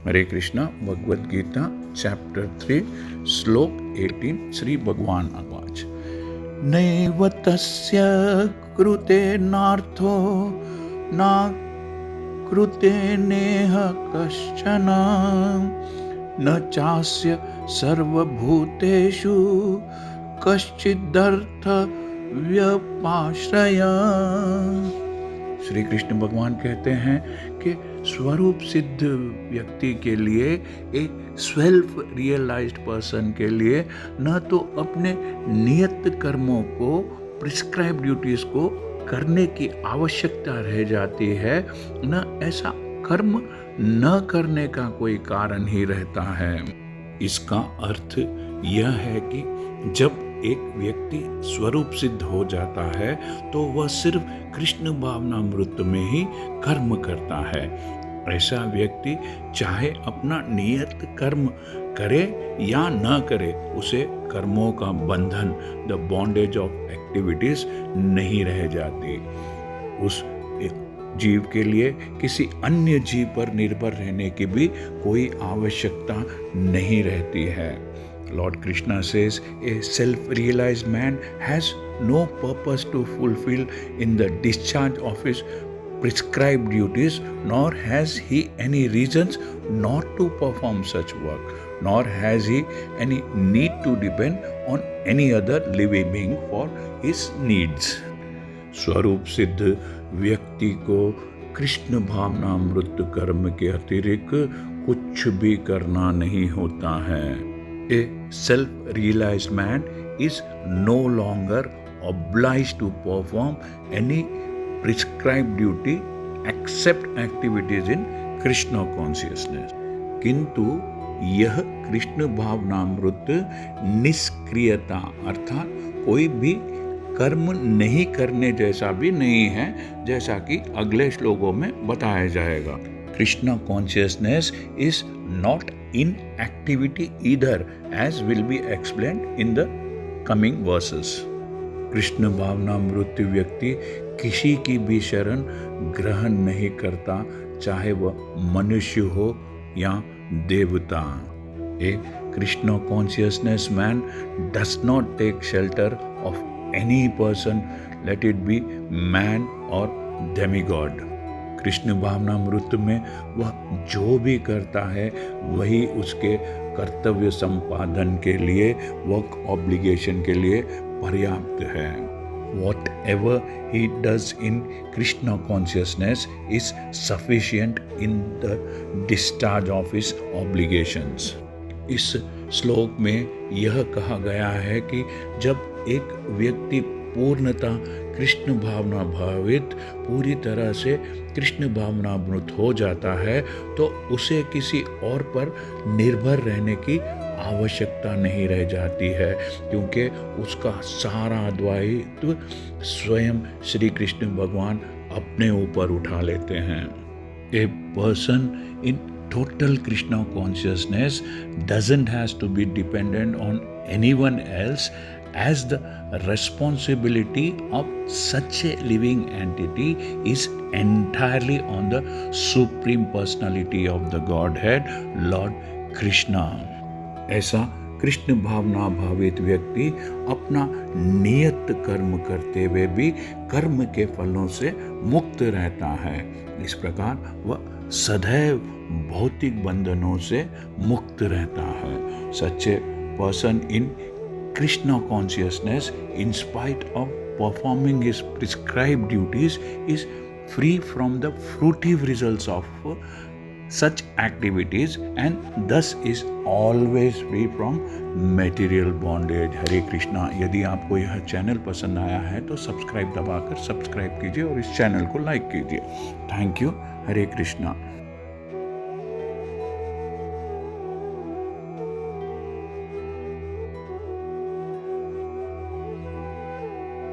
हरे Krishna. Bhagavad Gita chapter 3 श्लोक 18 श्री भगवान आवाज। नैव तस्य कृते नार्थो न कृते नेह कश्चन न चास्य सर्वभूतेषु कश्चिदर्थ व्यपाश्रय। श्री कृष्ण भगवान कहते हैं कि स्वरूप सिद्ध व्यक्ति के लिए, एक सेल्फ रियलाइज्ड पर्सन के लिए न तो अपने नियत कर्मों को, प्रिस्क्राइब ड्यूटीज को करने की आवश्यकता रह जाती है, न ऐसा कर्म न करने का कोई कारण ही रहता है। इसका अर्थ यह है कि जब एक व्यक्ति स्वरूप सिद्ध हो जाता है तो वह सिर्फ कृष्ण भावनामृत में ही कर्म करता है। ऐसा व्यक्ति चाहे अपना नियत कर्म करे या न करे, उसे कर्मों का बंधन, द बॉन्डेज ऑफ एक्टिविटीज नहीं रह जाती। उस जीव के लिए किसी अन्य जीव पर निर्भर रहने की भी कोई आवश्यकता नहीं रहती है। Lord Krishna says a self-realized man has no purpose to fulfill in the discharge of his prescribed duties, nor has he any reasons not to perform such work, nor has he any need to depend on any other living being for his needs. स्वरूप सिद्ध व्यक्ति को कृष्ण भावनामृत कर्म के अतिरिक्त कुछ भी करना नहीं होता है। A self-realized man is no longer obliged to perform any prescribed duty except activities in Krishna consciousness. किंतु यह कृष्ण भावनामृत निष्क्रियता अर्थात कोई भी कर्म नहीं करने जैसा भी नहीं है, जैसा कि अगले श्लोकों में बताया जाएगा। Krishna consciousness is not in activity either, as will be explained in the coming verses. Krishna भावनामृत व्यक्ति किसी की भी शरण ग्रहण नहीं करता, चाहे वह मनुष्य हो या देवता। A Krishna consciousness man does not take shelter of any person, let it be man or demigod. Krishna भावनामृत में वह जो भी करता है वही उसके कर्तव्य संपादन के लिए, वर्क ऑब्लिगेशन के लिए पर्याप्त है। Whatever he does in Krishna consciousness is sufficient in the discharge of his obligations. इस श्लोक में यह कहा गया है कि जब एक व्यक्ति पूर्णतः कृष्ण भावना भावित, पूरी तरह से कृष्ण भावनामृत हो जाता है, तो उसे किसी और पर निर्भर रहने की आवश्यकता नहीं रह जाती है, क्योंकि उसका सारा दायित्व स्वयं श्री कृष्ण भगवान अपने ऊपर उठा लेते हैं। A person in total Krishna consciousness doesn't has to be dependent on anyone else, as the responsibility of such a living entity is entirely on the Supreme Personality of the Godhead, Lord Krishna. ऐसा कृष्ण भावना भावित व्यक्ति अपना नियत कर्म करते हुए भी कर्म के फलों से मुक्त रहता है। इस प्रकार वह सदैव भौतिक बंधनों से मुक्त रहता है। Such a person in Krishna consciousness, in spite of performing his prescribed duties, is free from the fruitive results of such activities and thus is always free from material bondage. हरे कृष्णा। यदि आपको यह चैनल पसंद आया है तो subscribe दबाकर subscribe कीजिए और इस चैनल को लाइक कीजिए। Thank you. हरे कृष्णा।